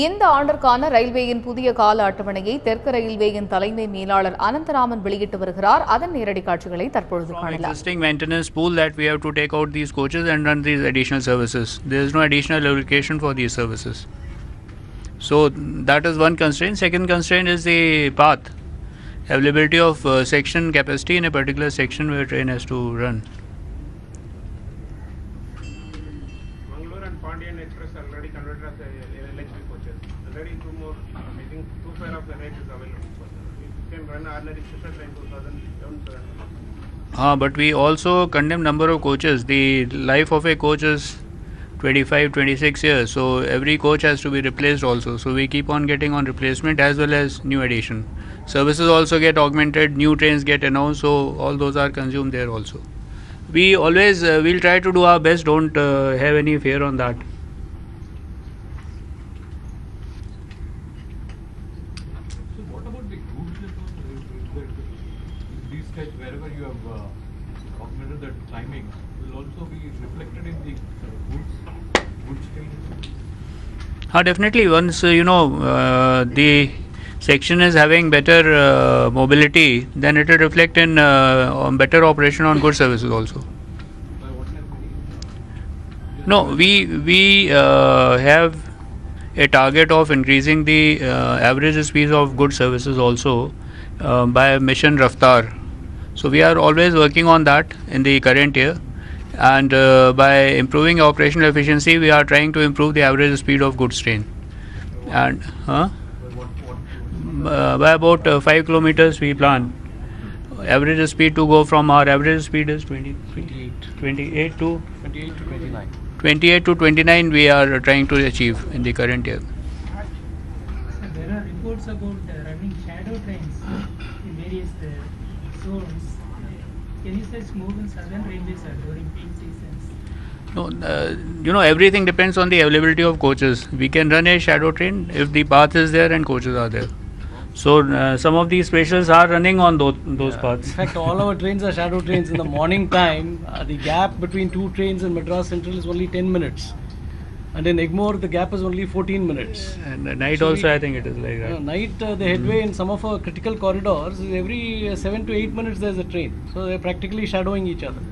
இந்த ஆண்டிற்கான ரயில்வேயின் புதிய கால அட்டவணையை தெற்கு ரயில்வேயின் தலைமை மேலாளர் அனந்தராமன் வெளியிட்டு வருகிறார். அதன் நேரடி காட்சிகளை தற்பொழுது காணலாம். Existing maintenance pool that we have to take out these coaches and run these additional services. There is no additional allocation for these services. So that is one constraint. Second constraint is the path. Availability of section capacity in a particular section where train has to run. Mangalore and Pandian Express already converted as electric coaches. Already two more, I think 2 pair of the rate is available. You can run ordinary special train 2000. But we also condemn number of coaches. The life of a coach is 25-26 years, so every coach has to be replaced also. So we keep on getting on replacement as well as new addition. Services also get augmented, new trains get announced, so all those are consumed there also. We always we'll try to do our best. Don't have any fear on that. So what about the goods that these guys, wherever you have augmented the timing, will also be reflected in the goods trains? Definitely. Once the section is having better mobility, then it will reflect in better operation on goods services also. No, we have a target of increasing the average speeds of goods services also by mission Raftar. So we are always working on that in the current year, and by improving operational efficiency, we are trying to improve the average speed of goods train. And by about 5 kilometers we plan. Average speed to go from our average speed is 28 to 29. 28 to 29 we are trying to achieve in the current year. So there are reports about running shadow trains in various zones. Can you such move in southern railways during peak seasons? No, everything depends on the availability of coaches. We can run a shadow train if the path is there and coaches are there. So some of these specials are running on those paths. In fact, all our trains are shadow trains in the morning time. The gap between two trains in Madras Central is only 10 minutes. And in Egmore, the gap is only 14 minutes. And at night also, I think it is like that. Night, the headway in some of our critical corridors, every 7 to 8 minutes there is a train. So they are practically shadowing each other.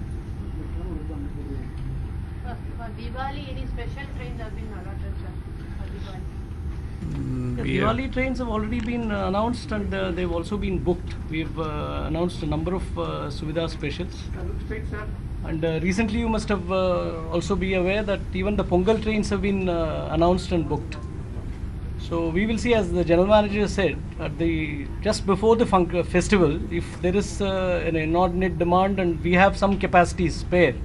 For Diwali, any special trains have been allotted, sir, for Diwali? The Diwali trains have already been announced, and they've also been booked. We've announced a number of Suvidha specials. And recently you must have also be aware that even the Pongal trains have been announced and booked. So we will see, as the general manager said, at just before the festival, if there is an inordinate demand and we have some capacity spare,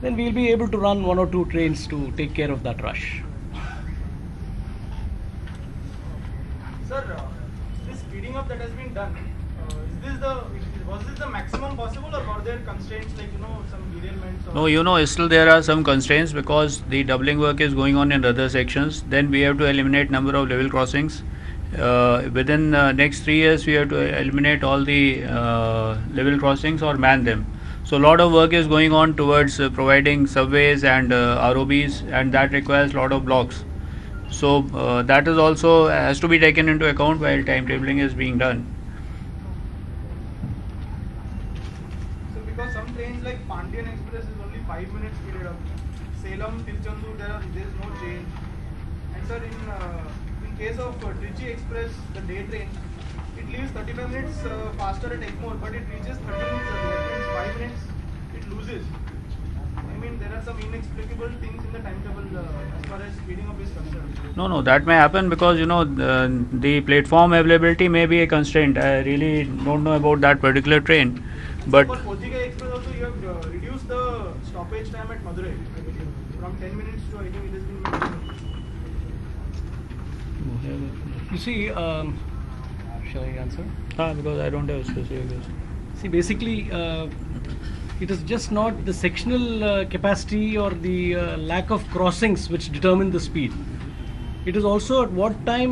then we will be able to run 1 or 2 trains to take care of that rush. Sir, this speeding up that has been done, was this the maximum possible, or were there constraints like some derailments? No, still there are some constraints because the doubling work is going on in other sections. Then we have to eliminate number of level crossings. Within next 3 years, we have to eliminate all the level crossings or man them. So a lot of work is going on towards providing subways and ROBs, and that requires a lot of blocks. So that is also has to be taken into account while timetabling is being done. So because some trains like Pandian Express is only 5 minutes period of Salem Tirchandur, there is no change. And sir, in case of Trichy Express, the day train, it leaves 35 minutes faster at Egmore, but it reaches 30 minutes early. That means 5 minutes it loses. I mean, there are some inexplicable things in the timetable as far as speeding up is concerned. No, that may happen because the platform availability may be a constraint. I really don't know about that particular train, but for Kochigai Express also you have reduced the stoppage time at Madurai, I believe, from 10 minutes to, I think it has been. You see, shall I answer? Because I don't have specific. See, basically, it is just not the sectional capacity or the lack of crossings which determine the speed. It is also at what time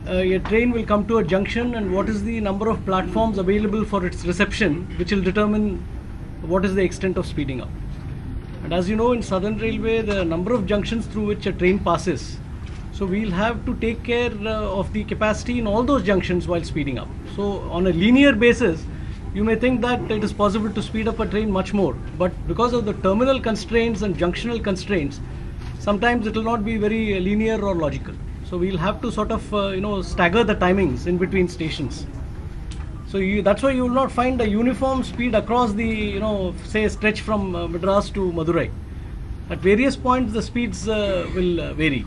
a train will come to a junction and what is the number of platforms available for its reception, which will determine what is the extent of speeding up. And as you know, in Southern Railway, the number of junctions through which a train passes. So we'll have to take care of the capacity in all those junctions while speeding up. So on a linear basis, you may think that it is possible to speed up a train much more, but because of the terminal constraints and junctional constraints, sometimes it will not be very linear or logical. So we'll have to sort of stagger the timings in between stations. So that's why you will not find a uniform speed across the say stretch from Madras to Madurai. At various points the speeds will vary.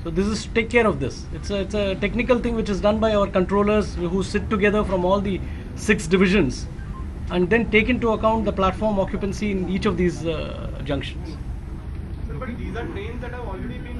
So this is to take care of this. It's a technical thing which is done by our controllers who sit together from all the 6 divisions and then take into account the platform occupancy in each of these junctions. But these are trains that have already been